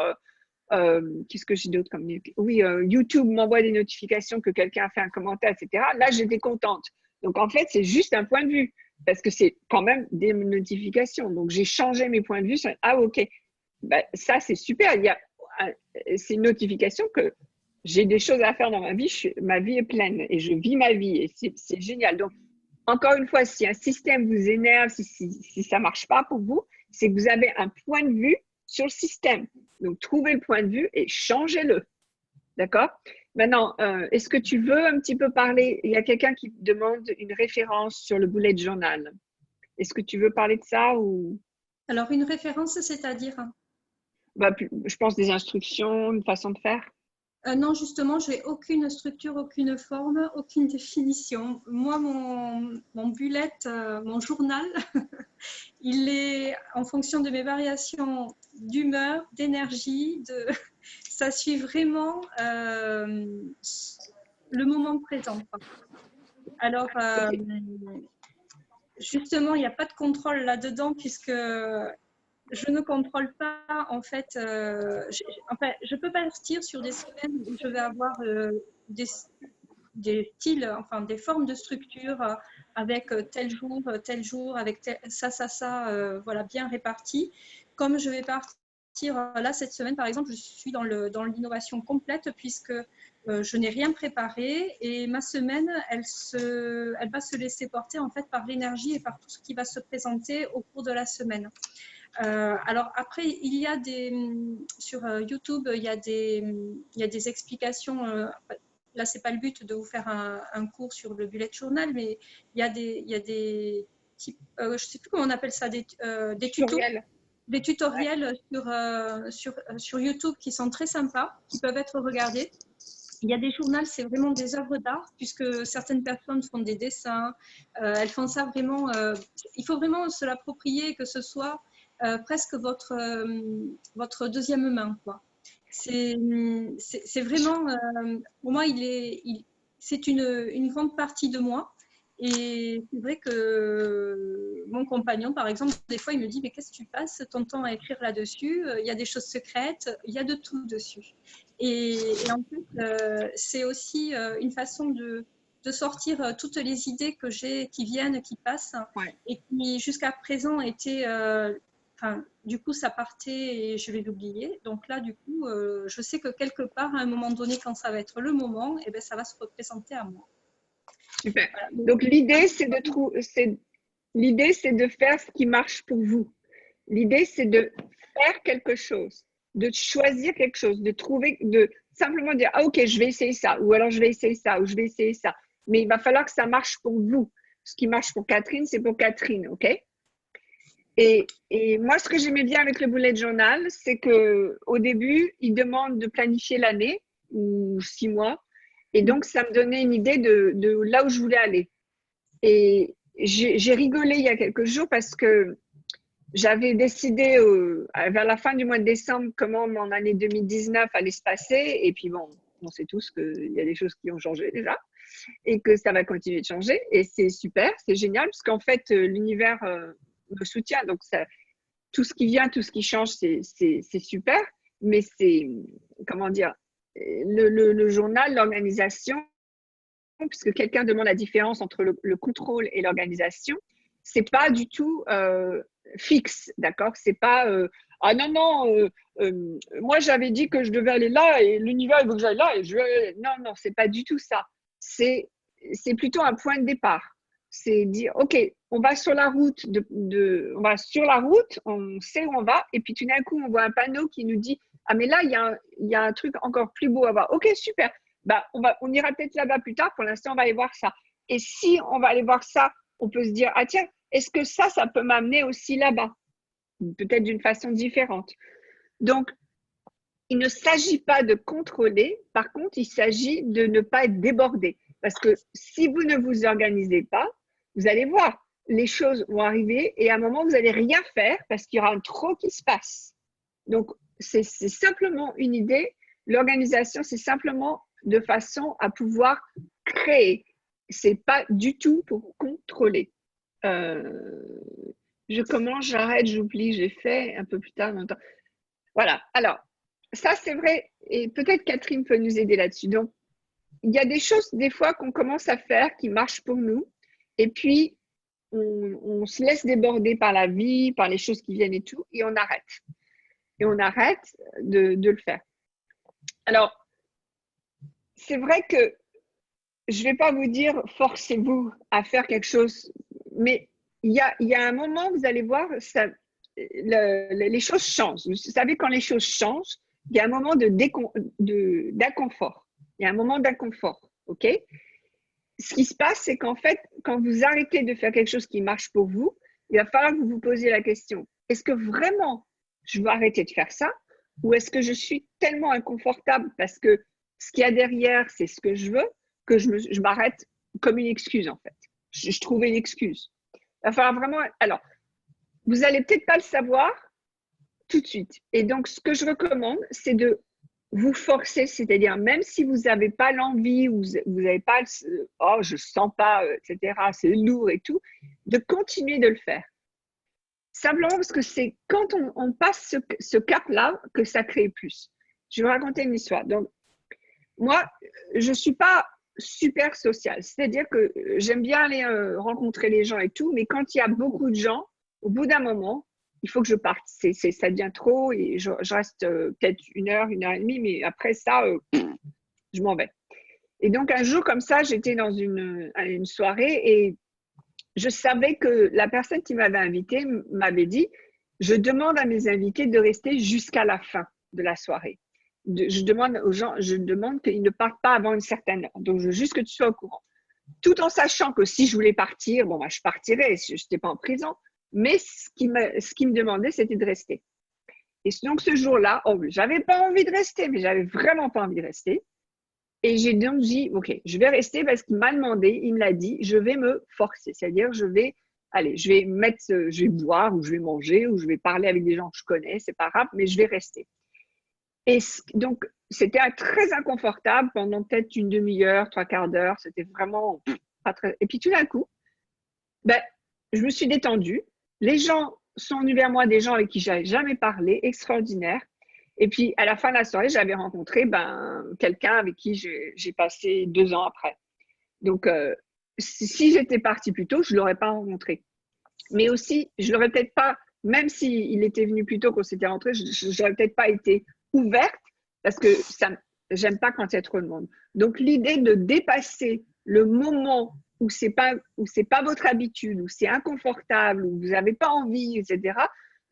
qu'est-ce que j'ai d'autre comme… Oui, YouTube m'envoie des notifications que quelqu'un a fait un commentaire, etc. Là, j'étais contente. Donc, en fait, c'est juste un point de vue, parce que c'est quand même des notifications. Donc, j'ai changé mes points de vue. Ah, OK. Ben, ça, c'est super. C'est une notification que j'ai des choses à faire dans ma vie, ma vie est pleine et je vis ma vie et c'est génial. Donc, encore une fois, si un système vous énerve, si ça ne marche pas pour vous, c'est que vous avez un point de vue sur le système. Donc, trouvez le point de vue et changez-le. D'accord? Maintenant, est-ce que tu veux un petit peu parler? Il y a quelqu'un qui demande une référence sur le bullet journal. Est-ce que tu veux parler de ça ou… Alors, une référence, c'est-à-dire? Je pense des instructions, une façon de faire. Non, justement, je n'ai aucune structure, aucune forme, aucune définition. Moi, mon bullet, mon journal, il est en fonction de mes variations d'humeur, d'énergie. Ça suit vraiment le moment présent. Alors, justement, il n'y a pas de contrôle là-dedans puisque je ne contrôle pas, en fait, je peux partir sur des semaines où je vais avoir des styles, enfin des formes de structure avec tel jour, avec ça, voilà, bien réparti. Comme je vais partir là cette semaine, par exemple, je suis dans l'innovation complète puisque je n'ai rien préparé et ma semaine, elle va se laisser porter en fait par l'énergie et par tout ce qui va se présenter au cours de la semaine. Alors après, il y a sur YouTube, il y a des explications. Là, c'est pas le but de vous faire un cours sur le bullet journal, mais il y a des types, je sais plus comment on appelle ça, des tutos, des tutoriels sur YouTube qui sont très sympas, qui peuvent être regardés. Il y a des journaux, c'est vraiment des œuvres d'art, puisque certaines personnes font des dessins, elles font ça vraiment. Il faut vraiment se l'approprier, que ce soit presque votre deuxième main, quoi. C'est vraiment, pour moi, c'est une grande partie de moi. Et c'est vrai que mon compagnon, par exemple, des fois, il me dit « Mais qu'est-ce que tu passes ton temps à écrire là-dessus? Il y a des choses secrètes, il y a de tout dessus. » Et en fait, c'est aussi une façon de sortir toutes les idées que j'ai, qui viennent, qui passent, ouais. Et qui jusqu'à présent étaient… du coup, ça partait et je vais l'oublier. Donc là, du coup, je sais que quelque part, à un moment donné, quand ça va être le moment, eh ben, ça va se représenter à moi. Super. Voilà. Donc, l'idée, c'est de faire ce qui marche pour vous. L'idée, c'est de faire quelque chose, de choisir quelque chose, de simplement dire « Ah, ok, je vais essayer ça » ou alors « Je vais essayer ça » ou « Je vais essayer ça ». Mais il va falloir que ça marche pour vous. Ce qui marche pour Catherine, c'est pour Catherine, ok? Et moi, ce que j'aimais bien avec le bullet journal, c'est qu'au début, il demande de planifier l'année ou 6 mois. Et donc, ça me donnait une idée de là où je voulais aller. Et j'ai rigolé il y a quelques jours parce que j'avais décidé vers la fin du mois de décembre comment mon année 2019 allait se passer. Et puis bon, on sait tous qu'il y a des choses qui ont changé déjà et que ça va continuer de changer. Et c'est super, c'est génial parce qu'en fait, l'univers me soutient. Donc, ça, tout ce qui vient, tout ce qui change, c'est super. Mais c'est, comment dire, le journal, l'organisation, puisque quelqu'un demande la différence entre le contrôle et l'organisation, c'est pas du tout fixe, d'accord? C'est pas ah non non, moi j'avais dit que je devais aller là et l'univers il veut que j'aille là et je non non, c'est pas du tout ça. C'est plutôt un point de départ. C'est dire ok, on va sur la route on va sur la route, on sait où on va et puis tout d'un coup on voit un panneau qui nous dit ah mais là il y a un truc encore plus beau à voir. Ok super. Bah, on ira peut-être là-bas plus tard. Pour l'instant, on va aller voir ça. Et si on va aller voir ça, on peut se dire, ah tiens, est-ce que ça peut m'amener aussi là-bas? Peut-être d'une façon différente. Donc, il ne s'agit pas de contrôler. Par contre, il s'agit de ne pas être débordé. Parce que si vous ne vous organisez pas, vous allez voir, les choses vont arriver et à un moment, vous n'allez rien faire parce qu'il y aura un trop qui se passe. Donc, c'est simplement une idée. L'organisation, c'est simplement de façon à pouvoir créer. C'est pas du tout pour contrôler. Je commence, j'arrête, j'oublie, j'ai fait un peu plus tard. Longtemps. Voilà. Alors, ça c'est vrai. Et peut-être Catherine peut nous aider là-dessus. Donc, il y a des choses des fois qu'on commence à faire qui marchent pour nous. Et puis, on se laisse déborder par la vie, par les choses qui viennent et tout, et on arrête. Et on arrête de le faire. Alors, c'est vrai que je ne vais pas vous dire forcez-vous à faire quelque chose, mais il y a un moment, vous allez voir, ça, les choses changent. Vous savez, quand les choses changent, il y a un moment d'inconfort. Il y a un moment d'inconfort, ok? Ce qui se passe, c'est qu'en fait, quand vous arrêtez de faire quelque chose qui marche pour vous, il va falloir que vous vous posiez la question, est-ce que vraiment je veux arrêter de faire ça ou est-ce que je suis tellement inconfortable parce que ce qu'il y a derrière, c'est ce que je veux, que je m'arrête comme une excuse en fait. Je trouvais une excuse. Il va falloir vraiment… Alors, vous n'allez peut-être pas le savoir tout de suite. Et donc, ce que je recommande, c'est de vous forcer, c'est-à-dire même si vous n'avez pas l'envie ou vous n'avez pas « oh, je ne sens pas, etc., c'est lourd et tout », de continuer de le faire. Simplement parce que c'est quand on passe ce cap-là que ça crée plus. Je vais vous raconter une histoire. Donc, moi, je ne suis pas super sociale. C'est-à-dire que j'aime bien aller rencontrer les gens et tout, mais quand il y a beaucoup de gens, au bout d'un moment, il faut que je parte. Ça devient trop et je reste peut-être 1 heure, 1 heure et demie, mais après ça, je m'en vais. Et donc, un jour comme ça, j'étais dans une soirée et je savais que la personne qui m'avait invitée m'avait dit « Je demande à mes invités de rester jusqu'à la fin de la soirée. Je demande aux gens, je demande qu'ils ne partent pas avant une certaine heure. Donc, je veux juste que tu sois au courant. » Tout en sachant que si je voulais partir, bon, bah, je partirais, je n'étais pas en prison. Mais ce qui me demandait, c'était de rester. Et donc, ce jour-là, je n'avais pas envie de rester, mais j'avais vraiment pas envie de rester. Et j'ai donc dit, OK, je vais rester parce qu'il m'a demandé, il me l'a dit, je vais me forcer. C'est-à-dire, je vais boire ou je vais manger ou je vais parler avec des gens que je connais, c'est pas grave, mais je vais rester. Et donc, c'était très inconfortable pendant peut-être 1/2 heure, 3/4 d'heure. C'était vraiment pas très… Et puis tout d'un coup, je me suis détendue. Les gens sont venus vers moi, des gens avec qui je n'avais jamais parlé, extraordinaires. Et puis, à la fin de la soirée, j'avais rencontré quelqu'un avec qui j'ai passé 2 ans après. Donc, si j'étais partie plus tôt, je ne l'aurais pas rencontré. Mais aussi, je n'aurais peut-être pas, même s'il était venu plus tôt qu'on s'était rencontré, je n'aurais peut-être pas été ouverte parce que j'aime pas quand il y a trop de monde. Donc, l'idée de dépasser le moment où c'est pas votre habitude, où c'est inconfortable, où vous n'avez pas envie, etc.,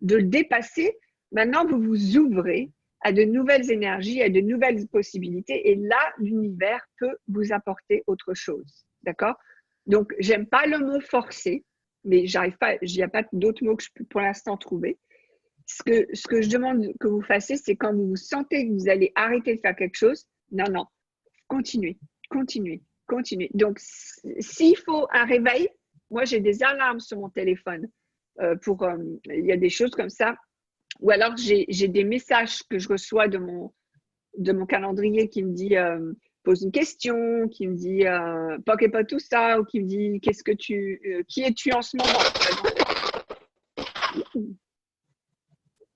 de le dépasser. Maintenant, vous vous ouvrez à de nouvelles énergies, à de nouvelles possibilités. Et là, l'univers peut vous apporter autre chose. D'accord? Donc, j'aime pas le mot forcer. mais j'arrive pas, il n'y a pas d'autres mots que je peux pour l'instant trouver. Ce que je demande que vous fassiez, c'est quand vous vous sentez que vous allez arrêter de faire quelque chose, non, continuez, continuez, continuez. Donc, s'il faut un réveil, moi, j'ai des alarmes sur mon téléphone. Il y a des choses comme ça. Ou alors, j'ai des messages que je reçois de mon calendrier qui me dit pose une question, qui me dit pas tout ça, ou qui me dit qui es-tu en ce moment,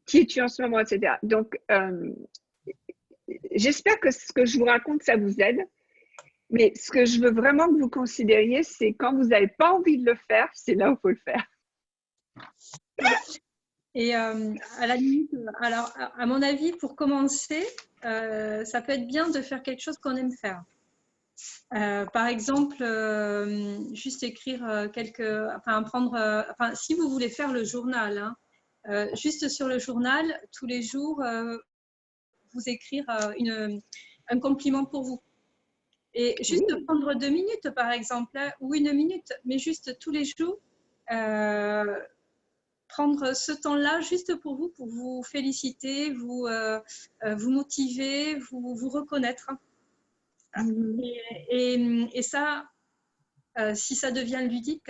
qui es-tu en ce moment, etc. Donc, j'espère que ce que je vous raconte, ça vous aide. Mais ce que je veux vraiment que vous considériez, c'est quand vous n'avez pas envie de le faire, c'est là où il faut le faire. Et à la limite, alors à mon avis, pour commencer, ça peut être bien de faire quelque chose qu'on aime faire. Par exemple, juste écrire si vous voulez faire le journal, hein, juste sur le journal, tous les jours, vous écrire un compliment pour vous. Et juste prendre 2 minutes, par exemple, hein, ou 1 minute, mais juste tous les jours, prendre ce temps-là juste pour vous féliciter, vous motiver, vous reconnaître. Et ça, si ça devient ludique,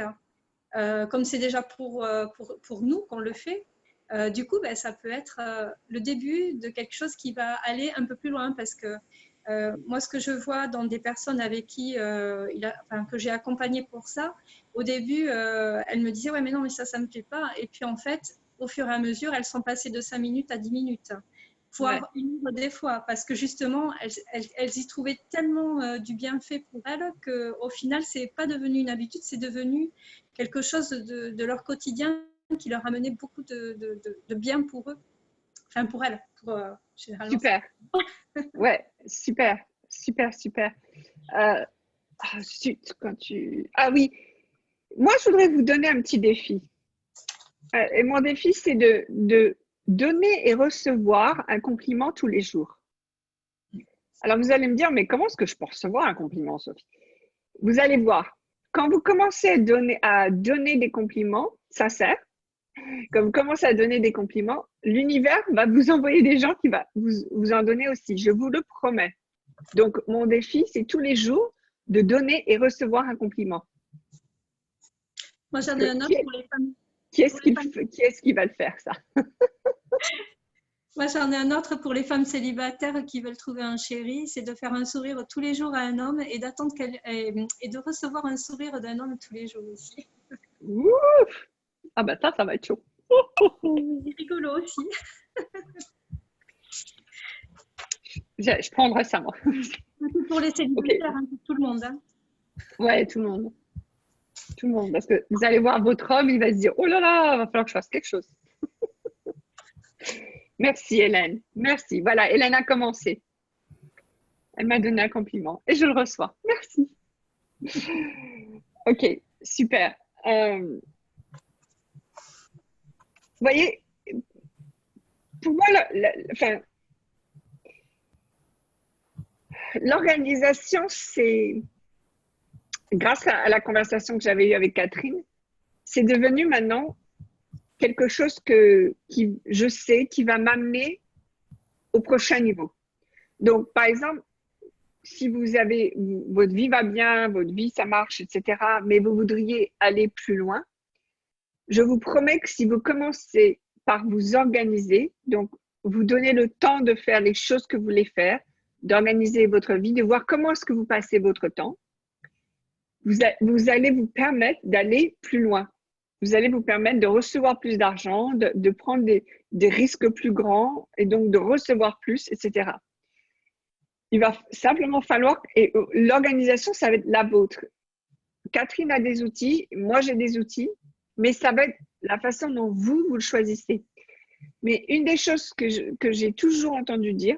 comme c'est déjà pour nous qu'on le fait, du coup, ça peut être le début de quelque chose qui va aller un peu plus loin, parce que moi, ce que je vois dans des personnes avec qui que j'ai accompagné pour ça, au début, elles me disaient « ouais, mais non, mais ça me plaît pas ». Et puis, en fait, au fur et à mesure, elles sont passées de 5 minutes à 10 minutes, voire 1 heure des fois, parce que justement, elles y trouvaient tellement du bienfait pour elles qu'au final, c'est pas devenu une habitude, c'est devenu quelque chose de leur quotidien qui leur amenait beaucoup de bien pour eux, enfin pour elles, généralement. Super. Ouais, super. Ah oui, moi, je voudrais vous donner un petit défi. Et mon défi, c'est de donner et recevoir un compliment tous les jours. Alors, vous allez me dire, mais comment est-ce que je peux recevoir un compliment, Sophie? Vous allez voir, quand vous commencez à donner des compliments sincères, quand vous commencez à donner des compliments, l'univers va vous envoyer des gens qui vont vous en donner aussi. Je vous le promets. Donc, mon défi, c'est tous les jours de donner et recevoir un compliment. Moi, j'en ai un autre pour les femmes. Qui est-ce qui va le faire, ça? Moi, j'en ai un autre pour les femmes célibataires qui veulent trouver un chéri, c'est de faire un sourire tous les jours à un homme et d'attendre et de recevoir un sourire d'un homme tous les jours aussi. Ouf! Ah ben ça va être chaud. C'est rigolo aussi. Je prendrai ça, moi. Pour les célibataires, okay. Pour tout le monde. Hein. Ouais, tout le monde. Tout le monde. Parce que vous allez voir votre homme, il va se dire « Oh là là, il va falloir que je fasse quelque chose. » Merci, Hélène. Merci. Voilà, Hélène a commencé. Elle m'a donné un compliment et je le reçois. Merci. Ok, super. Vous voyez, pour moi, l'organisation, c'est, grâce à la conversation que j'avais eue avec Catherine, c'est devenu maintenant quelque chose qui, je sais, qui va m'amener au prochain niveau. Donc, par exemple, si votre vie va bien, votre vie, ça marche, etc., mais vous voudriez aller plus loin, je vous promets que si vous commencez par vous organiser, donc vous donner le temps de faire les choses que vous voulez faire, d'organiser votre vie, de voir comment est-ce que vous passez votre temps, vous allez vous permettre d'aller plus loin. Vous allez vous permettre de recevoir plus d'argent, de prendre des risques plus grands et donc de recevoir plus, etc. Il va simplement falloir, et l'organisation, ça va être la vôtre. Catherine a des outils, moi j'ai des outils, mais ça va être la façon dont vous le choisissez. Mais une des choses que j'ai toujours entendu dire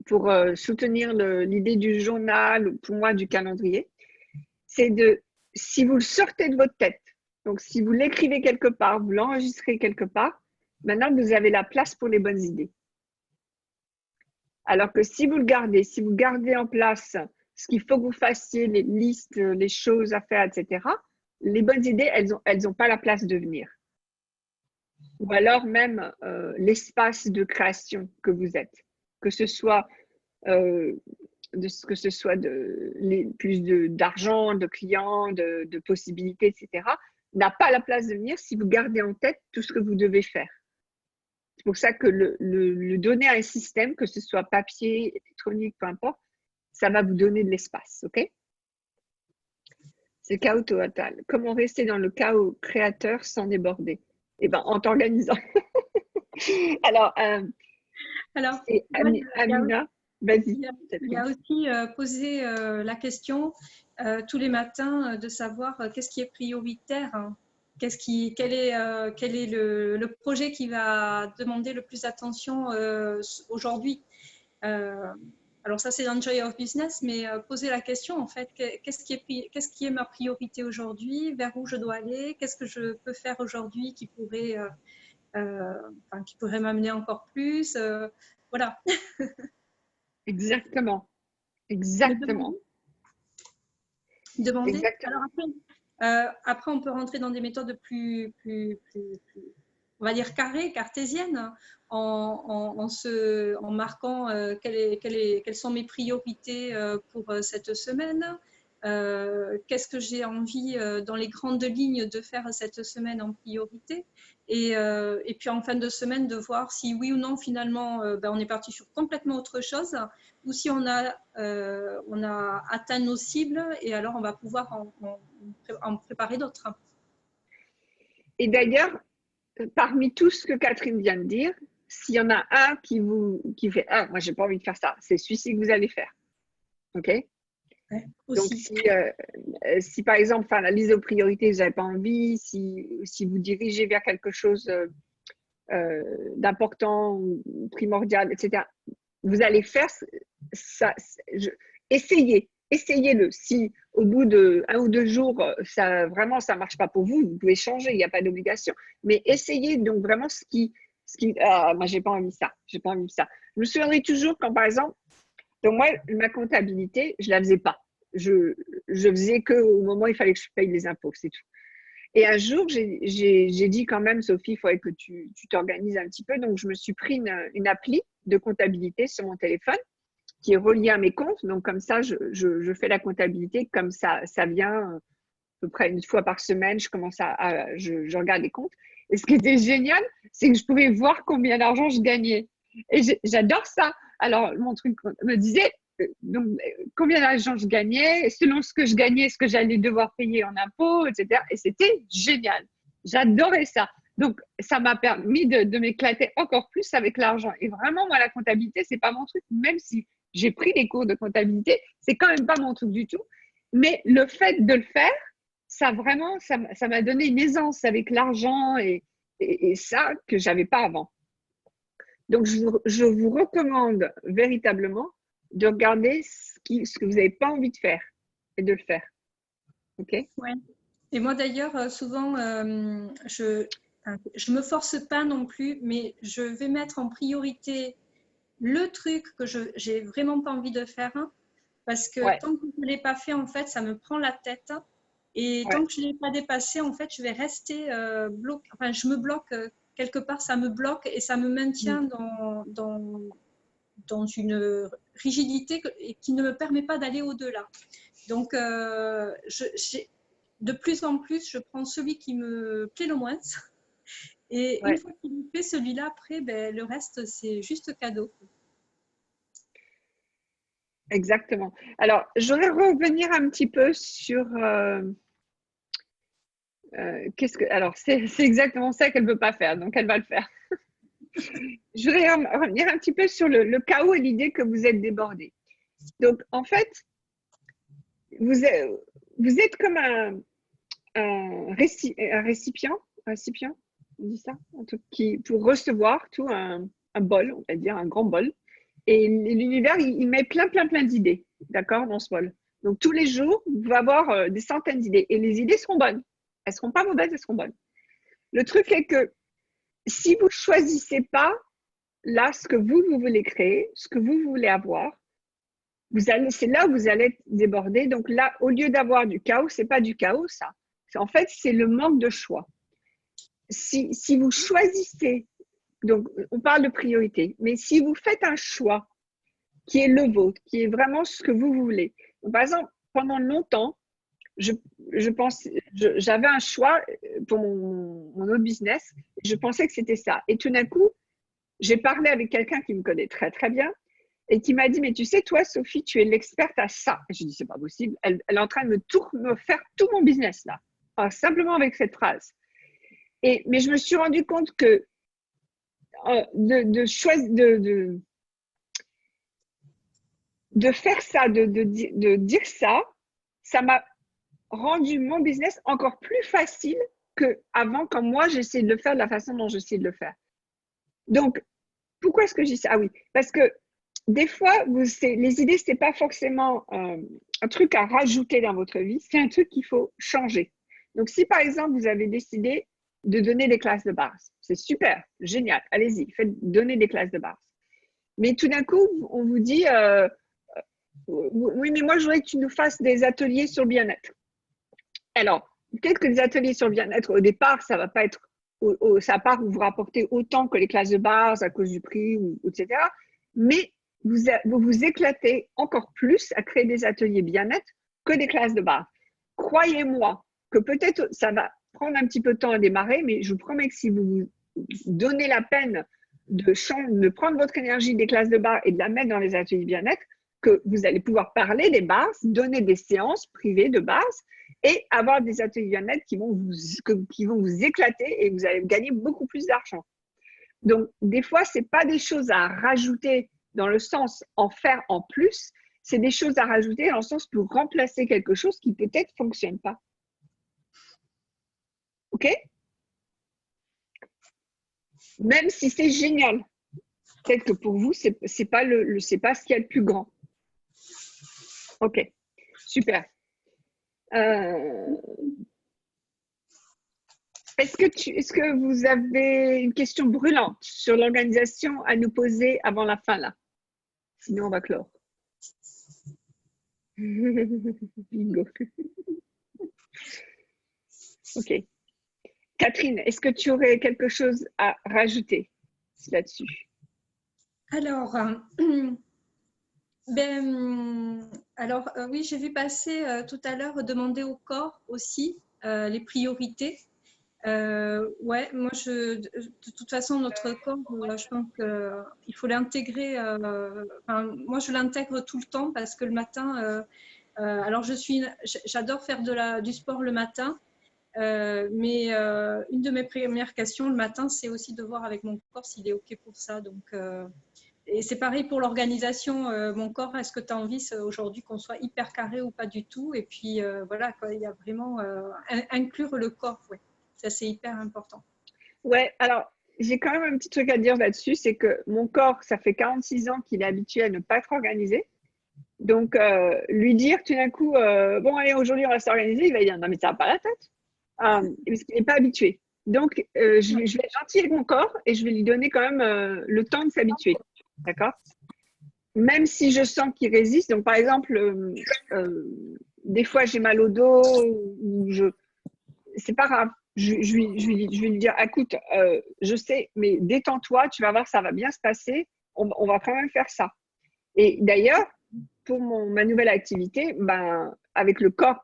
pour soutenir l'idée du journal, pour moi du calendrier, c'est si vous le sortez de votre tête, donc si vous l'écrivez quelque part, vous l'enregistrez quelque part, maintenant vous avez la place pour les bonnes idées. Alors que si vous gardez en place ce qu'il faut que vous fassiez, les listes, les choses à faire, etc., les bonnes idées, elles ont pas la place de venir. Ou alors même l'espace de création que vous êtes, que ce soit plus d'argent, de clients, de possibilités, etc., n'a pas la place de venir si vous gardez en tête tout ce que vous devez faire. C'est pour ça que le donner à un système, que ce soit papier, électronique, peu importe, ça va vous donner de l'espace, ok? C'est le chaos total. Comment rester dans le chaos créateur sans déborder? Eh bien, en t'organisant. Alors, c'est Amina, vas-y. Il y a aussi posé la question tous les matins de savoir qu'est-ce qui est prioritaire, hein. Quel est le projet qui va demander le plus d'attention aujourd'hui. Alors ça, c'est dans Joy of Business, mais poser la question, en fait, qu'est-ce qui est ma priorité aujourd'hui, vers où je dois aller, qu'est-ce que je peux faire aujourd'hui qui pourrait m'amener encore plus, voilà. Exactement. Exactement. Demander. Exactement. Alors après, on peut rentrer dans des méthodes plus on va dire cartésiennes, en marquant quelles sont mes priorités pour cette semaine. Qu'est-ce que j'ai envie dans les grandes lignes de faire cette semaine en priorité, et puis en fin de semaine de voir si oui ou non finalement on est parti sur complètement autre chose, ou si on a atteint nos cibles, et alors on va pouvoir en préparer d'autres. Et d'ailleurs, parmi tout ce que Catherine vient de dire, s'il y en a un qui fait « Ah, moi, j'ai pas envie de faire ça », c'est celui-ci que vous allez faire. OK? Ouais, donc, si par exemple, la liste de priorités, vous n'avez pas envie, si vous dirigez vers quelque chose d'important, primordial, etc., vous allez faire ça. Essayez-le. Si au bout de 1 ou 2 jours, ça marche pas pour vous, vous pouvez changer, il n'y a pas d'obligation. Mais essayez donc vraiment moi, j'ai pas envie de ça. J'ai pas envie de ça. Je me souviendrai toujours quand, par exemple, donc moi, ma comptabilité, je la faisais pas. Je faisais qu'au moment où il fallait que je paye les impôts, c'est tout. Et un jour, j'ai dit quand même, Sophie, il faudrait que tu t'organises un petit peu. Donc, je me suis pris une appli de comptabilité sur mon téléphone qui est reliée à mes comptes. Donc, comme ça, je fais la comptabilité. Comme ça vient à peu près 1 fois par semaine. Je regarde les comptes. Et ce qui était génial, c'est que je pouvais voir combien d'argent je gagnais. Et j'adore ça. Alors, mon truc me disait donc, combien d'argent je gagnais, et selon ce que je gagnais, ce que j'allais devoir payer en impôts, etc. Et c'était génial. J'adorais ça. Donc, ça m'a permis de m'éclater encore plus avec l'argent. Et vraiment, moi, la comptabilité, c'est pas mon truc. Même si j'ai pris des cours de comptabilité, c'est quand même pas mon truc du tout. Mais le fait de le faire, ça m'a donné une aisance avec l'argent et ça que j'avais pas avant. Donc, je vous recommande véritablement de regarder ce que vous n'avez pas envie de faire et de le faire. OK? Ouais. Et moi, d'ailleurs, souvent, je me force pas non plus, mais je vais mettre en priorité le truc que j'ai vraiment pas envie de faire, hein, parce que tant que je ne l'ai pas fait, en fait, ça me prend la tête. Et tant que je ne l'ai pas dépassé, en fait, je vais rester bloquée. Enfin, je me bloque quelque part, ça me bloque et ça me maintient dans une rigidité qui ne me permet pas d'aller au-delà. Donc, de plus en plus, je prends celui qui me plaît le moins. Et une fois qu'il me plaît, celui-là, après, le reste, c'est juste cadeau. Exactement. Alors, je voudrais revenir un petit peu sur alors, c'est exactement ça qu'elle ne veut pas faire, donc elle va le faire. Je voudrais revenir un petit peu sur le chaos et l'idée que vous êtes débordé. Donc, en fait, vous êtes comme un récipient, on dit ça, un truc pour recevoir tout un bol, on va dire, un grand bol. Et l'univers, il met plein d'idées, d'accord, dans ce bol. Donc, tous les jours, vous allez avoir des centaines d'idées. Et les idées seront bonnes. Elles ne seront pas mauvaises, elles seront bonnes. Le truc est que si vous ne choisissez pas là ce que vous voulez créer, ce que vous voulez avoir, c'est là où vous allez être débordé. Donc là, au lieu d'avoir du chaos, ce n'est pas du chaos, ça. En fait, c'est le manque de choix. Si vous choisissez, donc on parle de priorité, mais si vous faites un choix qui est le vôtre, qui est vraiment ce que vous voulez. Donc, par exemple, pendant longtemps, j'avais un choix pour mon autre business. Je pensais que c'était ça. Et tout d'un coup, j'ai parlé avec quelqu'un qui me connaît très, très bien et qui m'a dit, mais tu sais, toi, Sophie, tu es l'experte à ça. Et je dis, c'est pas possible. Elle est en train de me faire tout mon business là. Alors, simplement avec cette phrase. Mais je me suis rendu compte que de faire ça, de dire ça, ça m'a rendu mon business encore plus facile qu'avant, quand moi, j'essayais de le faire de la façon dont j'essayais de le faire. Donc, pourquoi est-ce que je dis ça? Ah oui, parce que des fois, les idées, ce n'est pas forcément un truc à rajouter dans votre vie, c'est un truc qu'il faut changer. Donc, si par exemple, vous avez décidé de donner des classes de base, c'est super, génial, allez-y, donnez des classes de base. Mais tout d'un coup, on vous dit, oui, mais moi, je voudrais que tu nous fasses des ateliers sur le bien-être. Alors, peut-être que les ateliers sur le bien-être, au départ, ça va pas être, ça va pas vous rapporter autant que les classes de base à cause du prix, etc. Mais vous vous éclatez encore plus à créer des ateliers bien-être que des classes de base. Croyez-moi que peut-être ça va prendre un petit peu de temps à démarrer, mais je vous promets que si vous vous donnez la peine de prendre votre énergie des classes de base et de la mettre dans les ateliers bien-être, que vous allez pouvoir parler des bases, donner des séances privées de base et avoir des ateliers bien-être qui vont vous éclater et vous allez gagner beaucoup plus d'argent. Donc, des fois, ce n'est pas des choses à rajouter dans le sens en faire en plus, c'est des choses à rajouter dans le sens pour remplacer quelque chose qui peut-être ne fonctionne pas. OK? Même si c'est génial. Peut-être que pour vous, ce n'est pas ce qu'il y a de plus grand. OK, super. Est-ce que vous avez une question brûlante sur l'organisation à nous poser avant la fin là? Sinon, on va clore. Bingo. OK. Catherine, est-ce que tu aurais quelque chose à rajouter là-dessus? Alors, oui, j'ai vu passer tout à l'heure demander au corps aussi les priorités. Ouais, moi, de toute façon, notre corps, je pense qu'il faut l'intégrer. Moi, je l'intègre tout le temps parce que le matin, alors j'adore faire du sport le matin, mais une de mes premières questions le matin, c'est aussi de voir avec mon corps s'il est OK pour ça. Donc, et c'est pareil pour l'organisation. Mon corps, est-ce que tu as envie aujourd'hui qu'on soit hyper carré ou pas du tout? Et puis, voilà, quoi, il y a vraiment inclure le corps, ouais. Ça, c'est hyper important. Ouais, alors, j'ai quand même un petit truc à dire là-dessus, c'est que mon corps, ça fait 46 ans qu'il est habitué à ne pas être organisé. Donc, lui dire tout d'un coup, bon, allez, aujourd'hui, on va s'organiser, il va dire, non, mais ça n'a pas la tête, parce qu'il n'est pas habitué. Donc, je vais être gentille avec mon corps et je vais lui donner quand même le temps de s'habituer. D'accord? Même si je sens qu'il résiste. Donc, par exemple, des fois, j'ai mal au dos, c'est pas grave. Je vais lui dire, écoute, je sais, mais détends-toi, tu vas voir, ça va bien se passer. On va quand même faire ça. Et d'ailleurs, pour ma nouvelle activité, avec le corps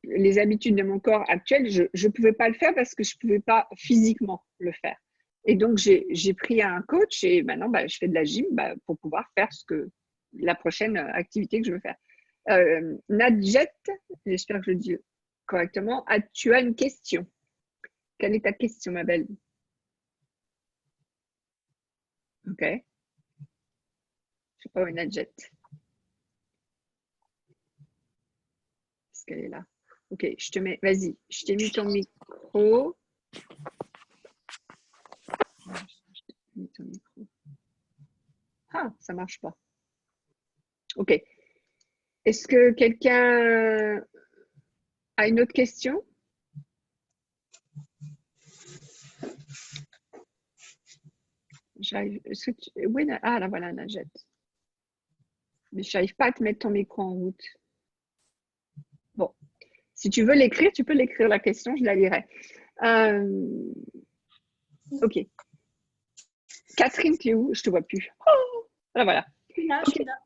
les habitudes de mon corps actuel, je ne pouvais pas le faire parce que je ne pouvais pas physiquement le faire. Et donc, j'ai pris un coach et maintenant, je fais de la gym pour pouvoir faire la prochaine activité que je veux faire. Nadjet, j'espère que je le dis correctement, tu as une question. Quelle est ta question, ma belle? OK. Je ne sais pas où est Nadjet. Est-ce qu'elle est là? OK, je te mets, vas-y, je t'ai mis ton micro. Ah, ça ne marche pas. OK. Est-ce que quelqu'un a une autre question? J'arrive. Oui, ah, là, voilà, Najat. Mais je n'arrive pas à te mettre ton micro en route. Bon. Si tu veux l'écrire, tu peux l'écrire la question, je la lirai. Ok. Catherine, tu es où? Je te vois plus. Oh, là, voilà. Je suis là.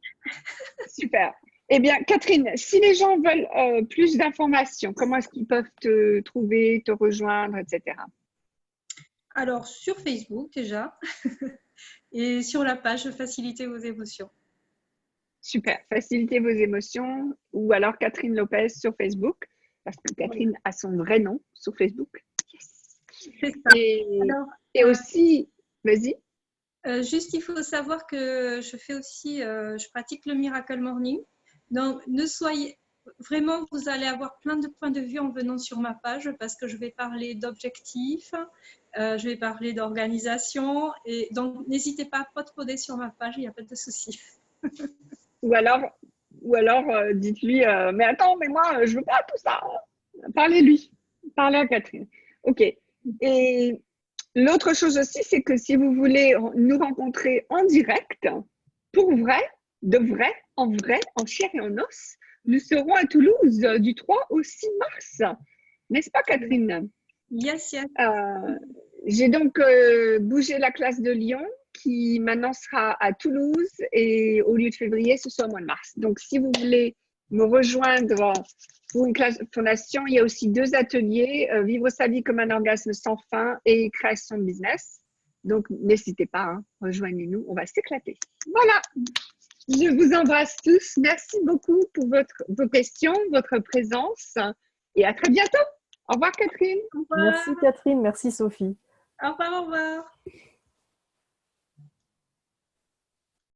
Super. Eh bien, Catherine, si les gens veulent plus d'informations, comment est-ce qu'ils peuvent te trouver, te rejoindre, etc. Alors, sur Facebook déjà, et sur la page Faciliter vos émotions. Super. Facilitez vos émotions ou alors Catherine Lopez sur Facebook, parce que Catherine a son vrai nom sur Facebook. C'est ça. Et aussi, vas-y. Juste, il faut savoir que je fais aussi, je pratique le Miracle Morning. Donc, ne soyez vraiment, vous allez avoir plein de points de vue en venant sur ma page parce que je vais parler d'objectifs, je vais parler d'organisation. Et donc, n'hésitez pas à pas troder sur ma page, il n'y a pas de souci. Ou alors dites-lui, mais attends, mais moi, je veux pas tout ça. Parlez-lui. Parlez à Catherine. OK. Et l'autre chose aussi, c'est que si vous voulez nous rencontrer en direct, pour vrai, de vrai, en chair et en os, nous serons à Toulouse du 3 au 6 mars. N'est-ce pas, Catherine? Yes, yes. J'ai donc bougé la classe de Lyon qui maintenant sera à Toulouse et au lieu de février, ce sera au mois de mars. Donc, si vous voulez me rejoindre pour une classe de fondation, il y a aussi 2 ateliers, Vivre sa vie comme un orgasme sans fin et création de business. Donc, n'hésitez pas, hein, rejoignez-nous, on va s'éclater. Voilà, je vous embrasse tous. Merci beaucoup pour vos questions, votre présence et à très bientôt. Au revoir, Catherine. Merci Catherine, merci Sophie. Au revoir, au revoir.